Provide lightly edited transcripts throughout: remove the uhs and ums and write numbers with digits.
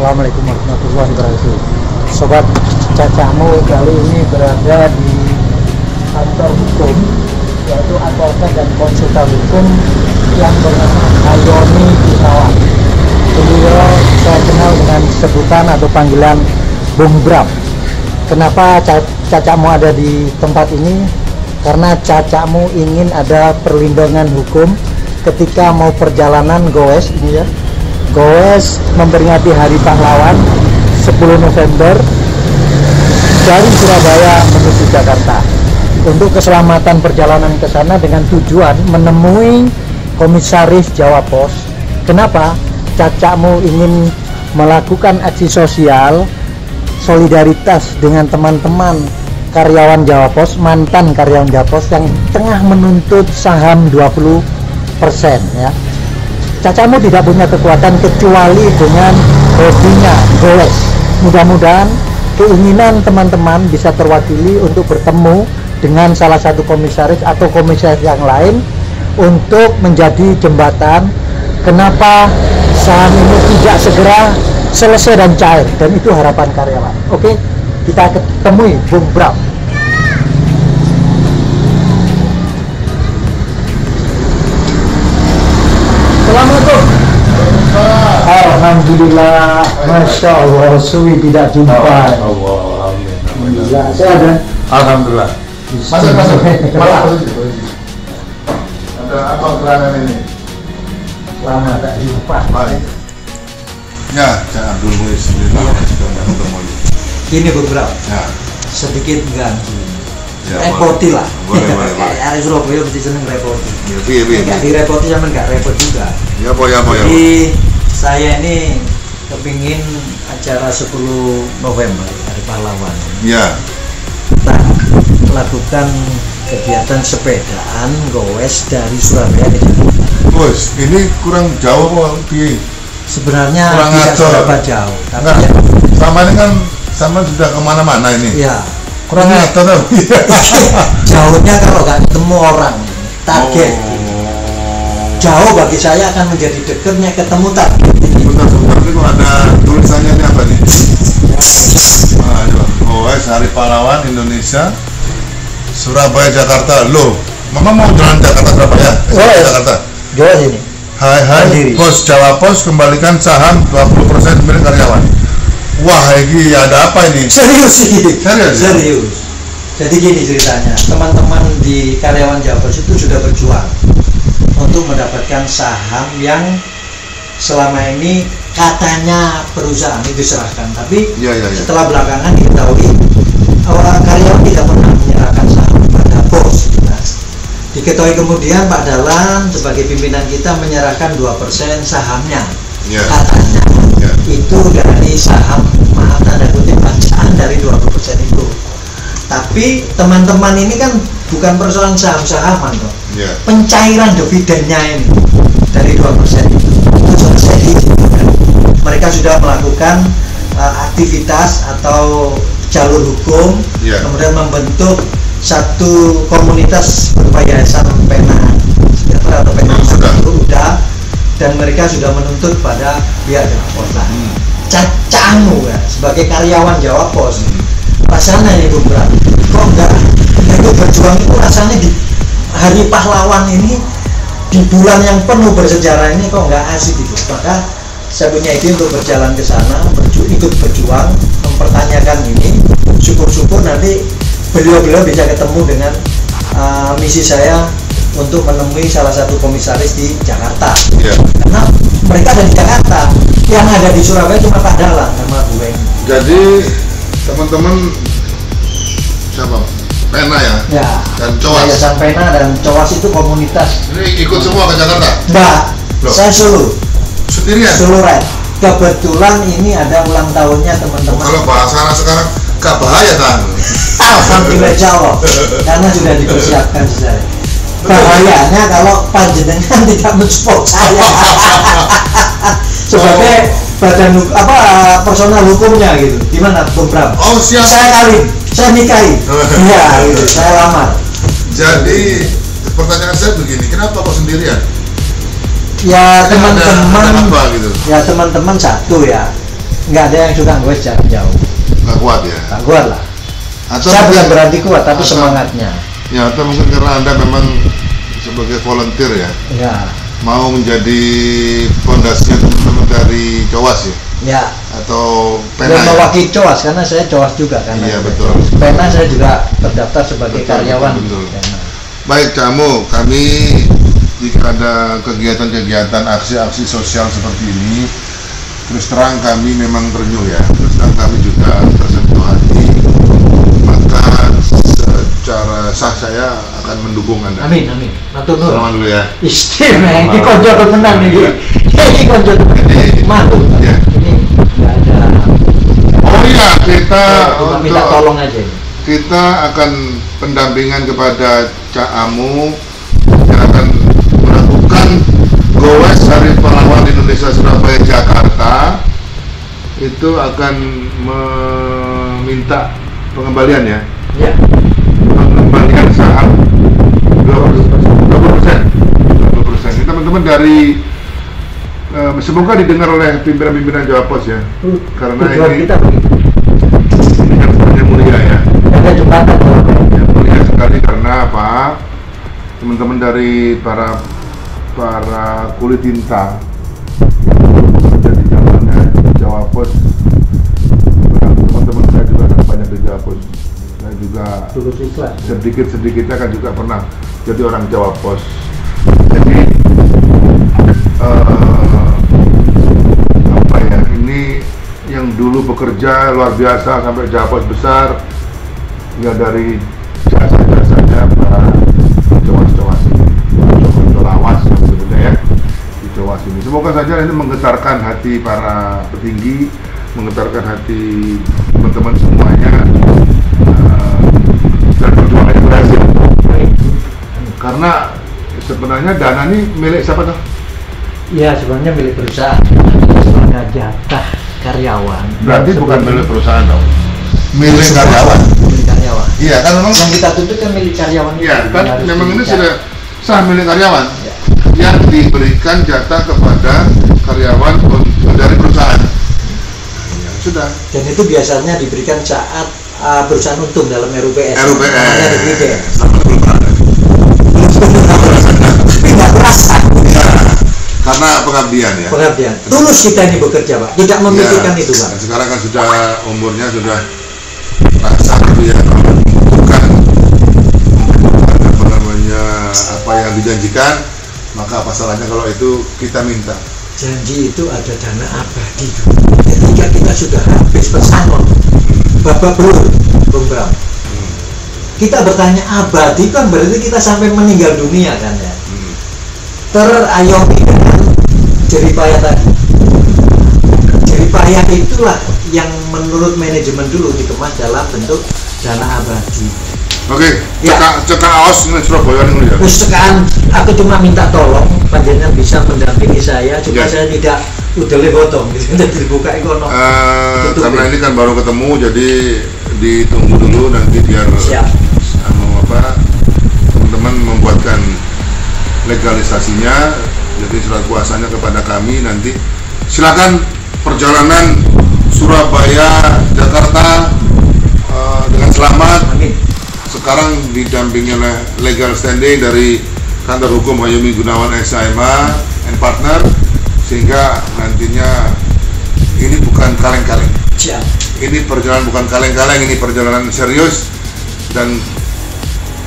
Assalamualaikum warahmatullahi wabarakatuh. Sobat Cacamu, kali ini berada di kantor hukum, yaitu advokat dan konsultan hukum yang bernama Ayoni Gunawan. Beliau saya kenal dengan sebutan atau panggilan Bung Bram. Kenapa Cacamu ada di tempat ini? Karena Cacamu ingin ada perlindungan hukum ketika mau perjalanan goes ini ya. Goes memperingati Hari Pahlawan 10 November dari Surabaya menuju Jakarta. Untuk keselamatan perjalanan ke sana dengan tujuan menemui Komisaris Jawa Pos. Kenapa? Cacamu ingin melakukan aksi sosial solidaritas dengan teman-teman karyawan Jawa Pos, mantan karyawan Jawa Pos yang tengah menuntut saham 20% ya. Cacamu tidak punya kekuatan kecuali dengan hobinya goes. Mudah-mudahan keinginan teman-teman bisa terwakili untuk bertemu dengan salah satu komisaris atau komisaris yang lain untuk menjadi jembatan kenapa saham ini tidak segera selesai dan cair, dan itu harapan karyawan. Oke, kita ketemui Bung Bram. Assalamualaikum. Alhamdulillah, Masya Allah, suwi tidak jumpa. Alhamdulillah, saya ada. Alhamdulillah. Masuk. Malah. Ada apa gerangan ini? Lama tak jumpa. Baik. Ya, saya Abdul Muiz. Ini beberapa. Ya. Sedikit ganti. Ya, repoti lah. Boleh. Hari Surabaya mesti seneng repoti. Iya. Nggak direpoti sama nggak repot juga. Ya, boy. Jadi saya ini kepingin acara 10 November Hari Pahlawan. Ya. Kita melakukan kegiatan sepedaan goes dari Surabaya ke Jakarta. Bos, ini kurang jauh kok di. Sebenarnya Kurang tidak atur. seberapa jauh, tapi Enggak, ya, sama ini kan sama sudah kemana-mana ini. ya Kurang atur tapi. jauhnya kalau nggak ketemu orang target. Jauh bagi saya akan menjadi dekatnya ketemu target. Bentar, ini kok ada tulisannya ini apa nih? Goes Hari Pahlawan Indonesia Surabaya Jakarta. Loh, Mama mau jalan Jakarta Surabaya? Jakarta. Jawa sini. Hai, Pos Jawa Pos kembalikan saham 20% milik karyawan. Wah, ini ada apa ini? Serius sih. Serius? Jadi gini ceritanya, teman-teman di karyawan Jawa Pos itu sudah berjuang untuk mendapatkan saham yang selama ini katanya perusahaan itu diserahkan, tapi Ya. setelah belakangan diketahui orang karyawan tidak pernah menyerahkan saham pada bos. Nah, diketahui kemudian Pak Dahlan sebagai pimpinan kita menyerahkan 2% sahamnya. Ya. Katanya Ya. itu dari saham, maaf tanda kutip, bacaan dari 20% itu. Tapi teman-teman ini kan bukan persoalan saham-sahaman kok. Ya. Pencairan dividennya ini dari 2% itu selesai diizinkan. Mereka sudah melakukan aktivitas atau jalur hukum, Ya. kemudian membentuk satu komunitas berupa yayasan pena sejahtera atau pena Sudah. itu udah, dan mereka sudah menuntut pada pihak Jawa Pos. Nah, Cacamu ya sebagai karyawan Jawa Pos, rasanya ini beberapa kok enggak ikut berjuang itu rasanya di Hari Pahlawan ini, di bulan yang penuh bersejarah ini kok nggak asik gitu. Maka saya punya ide untuk berjalan ke sana, ikut berjuang, mempertanyakan ini. Syukur-syukur nanti beliau-beliau bisa ketemu dengan misi saya untuk menemui salah satu komisaris di Jakarta. Ya. Karena mereka ada di Jakarta, yang ada di Surabaya cuma Pak Dahlan sama gue. Jadi teman-teman siapa? Pena ya? Ya. Dan Coas. Yayasan Pena dan Coas itu komunitas. Ini ikut semua ke Jakarta? Enggak, Loh. saya solo. Sendirian? Solo ride. Kebetulan ini ada ulang tahunnya teman-teman. Kalau bahasa anak sekarang gak bahaya kan? Alhamdulillah jawab, karena sudah dipersiapkan saya. Bahayanya kalau panjenengan tidak mensupport saya sebagai badan personal hukumnya gitu. Gimana Bung Bram? Oh, siap. Saya kawin, saya nikahi. Iya gitu, saya lamar. Jadi pertanyaan saya begini, kenapa kok sendirian? Ya Ada teman-teman, apa gitu? ya teman-teman satu ya. nggak ada yang suka gue jarak jauh. Nggak kuat ya? Nggak kuat lah. Atau Saya bukan berarti kuat, tapi atau, semangatnya. Ya, atau mungkin karena Anda memang sebagai volunteer ya? Ya. Mau menjadi fondasinya teman-teman dari Cowas ya? Ya. Atau Pena ya? Mewakili Cowas, karena saya Cowas juga kan. Iya betul. Pena saya juga terdaftar sebagai karyawan. Betul. Baik Camu, kami jika ada kegiatan-kegiatan aksi-aksi sosial seperti ini, terus terang kami memang terenyuh ya, terus terang kami juga tersentuh hati, maka secara sah saya akan mendukung Anda. Amin, amin. Matur nuwun. Selamat dulu ya. Istimewa, ini konco tenan ini. Ini konco mantul. Ya. Ini nggak ada. Oh iya, kita minta tolong aja. Kita akan pendampingan kepada Cak Amu yang akan melakukan Gowes Hari Pahlawan Indonesia Surabaya Jakarta. Itu akan meminta pengembalian ya. Ya. Pengembalian saham 20%. Ini teman-teman dari semoga didengar oleh pimpinan-pimpinan Jawa Pos ya. Karena ini kan sebenarnya mulia ya. Ada jembatan ya, mulia sekali karena apa? Teman-teman dari para kulit tinta jadi zamannya Jawa Pos. Teman-teman saya juga kan banyak di Jawa Pos. Saya juga sedikit-sedikitnya kan juga pernah jadi orang Jawa Pos. Jadi apa ya, ini yang dulu bekerja luar biasa sampai Jawa Pos besar ya, dari jasa-jasanya para Cowas ini, Cowas sebenarnya ya, di Cowas ini. Semoga saja ini menggetarkan hati para petinggi, menggetarkan hati teman-teman semuanya, dan perjuangannya berhasil. Karena sebenarnya dana ini milik siapa tuh? Iya, sebenarnya milik perusahaan. Sebenarnya jatah karyawan. Berarti bukan milik perusahaan dong? Milik karyawan. Milik karyawan. Iya kan memang yang kita tuntut kan milik karyawan. Iya kan memang ini sudah sah milik karyawan ya, yang diberikan jatah kepada karyawan dari perusahaan. Ya, sudah. Dan itu biasanya diberikan saat perusahaan untung dalam RUPS. RUPS. Tidak terasa. Karena pengabdian ya. Pengabdian. Tulus kita ini bekerja Pak. Tidak memikirkan ya, itu Pak. Sekarang kan sudah umurnya sudah rasa gitu ya, membutuhkan apa namanya, apa yang dijanjikan, maka apa salahnya kalau itu kita minta. Janji itu ada dana abadi. Ketika kita sudah habis pesangon, Bapak Bro, Bung Bram, kita bertanya abadi kan berarti kita sampai meninggal dunia kan ya. Terayomi dengan jeripaya tadi. Jeripaya itulah yang menurut manajemen dulu dikemas dalam bentuk dana abadi. Oke, ya. Cekak aos ini Surabaya ini ya. Sekarang aku cuma minta tolong panjenengan bisa mendampingi saya, cuma saya tidak udah lebotong gitu, dibuka ikono. Karena ini kan baru ketemu, jadi ditunggu dulu nanti biar teman-teman membuatkan legalisasinya, jadi surat kuasanya kepada kami nanti. Silakan perjalanan Surabaya Jakarta dengan selamat. Amin. Sekarang didampingi oleh legal standing dari kantor hukum Hayumi Gunawan SHMA and Partner, sehingga nantinya ini bukan kaleng-kaleng. Ini perjalanan bukan kaleng-kaleng, ini perjalanan serius, dan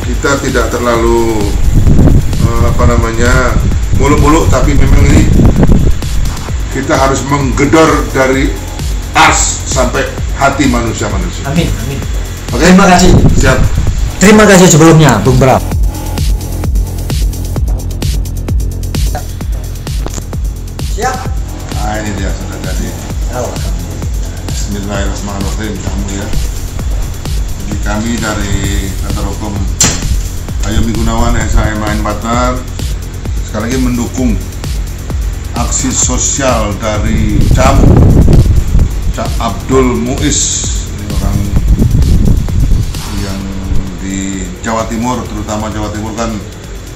kita tidak terlalu muluk-muluk, tapi memang ini kita harus menggedor dari ars sampai hati manusia-manusia. Amin, amin. Oke? Terima kasih. Siap. Terima kasih sebelumnya, Bung Bram. Siap. Nah, ini dia sudah jadi. Bismillahirrahmanirrahim. Kamu ya. Jadi kami dari kantor hukum Hayumi Gunawan SHMA and Partner sekali lagi mendukung aksi sosial dari Cak Abdul Muiz, ini orang yang di Jawa Timur, terutama Jawa Timur kan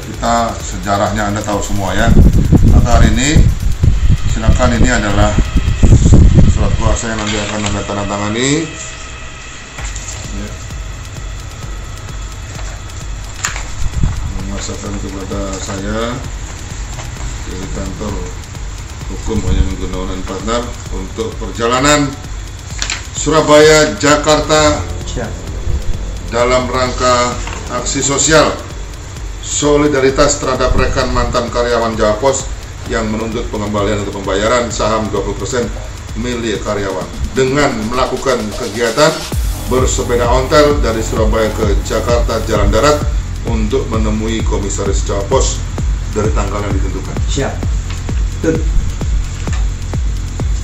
kita sejarahnya Anda tahu semua ya. Maka hari ini silakan, ini adalah surat kuasa yang nanti akan Anda tanda tangani. Ya. Memasakkan kepada saya dari kantor hukum Hayami Gunawan & Partner untuk perjalanan Surabaya Jakarta dalam rangka aksi sosial solidaritas terhadap rekan mantan karyawan Jawa Pos yang menuntut pengembalian atau pembayaran saham 20% milik karyawan dengan melakukan kegiatan bersepeda ontel dari Surabaya ke Jakarta jalan darat untuk menemui Komisaris Jawa Pos dari tanggal yang ditentukan. Siap.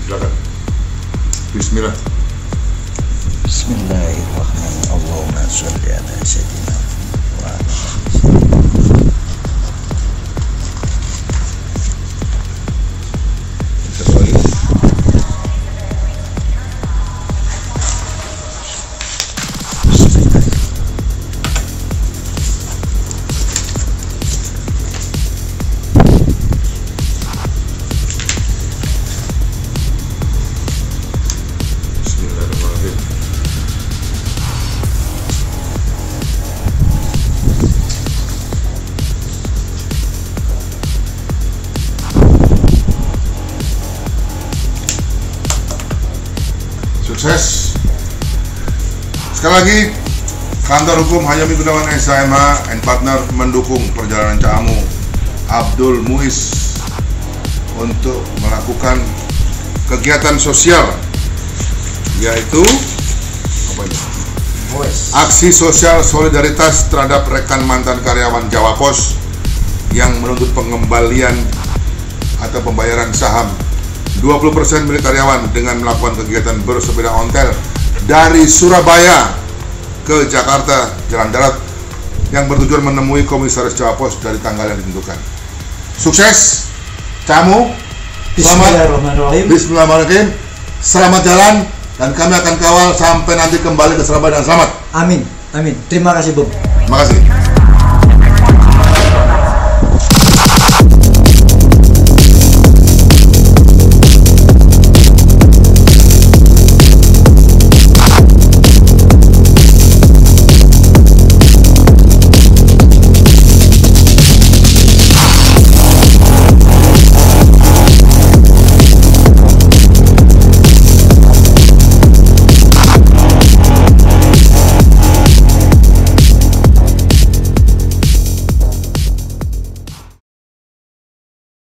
Silakan. Bismillah. Bismillahirrahmanirrahim. Allahumma sholli ala sayyidina wa ala sukses. Sekali lagi, kantor hukum Hayami Gunawan SHMH & Partner mendukung perjalanan Caamu Abdul Muiz untuk melakukan kegiatan sosial, yaitu apa ini? Aksi sosial solidaritas terhadap rekan mantan karyawan Jawa Pos yang menuntut pengembalian atau pembayaran saham 20% milik karyawan dengan melakukan kegiatan bersepeda ontel dari Surabaya ke Jakarta jalan darat yang bertujuan menemui Komisaris Jawa Pos dari tanggal yang ditentukan. Sukses Caamu. Bismillahirrahmanirrahim. Bismillahirrahmanirrahim. Selamat jalan dan kami akan kawal sampai nanti kembali ke Surabaya dengan selamat. Amin. Amin. Terima kasih, Bung. Terima kasih.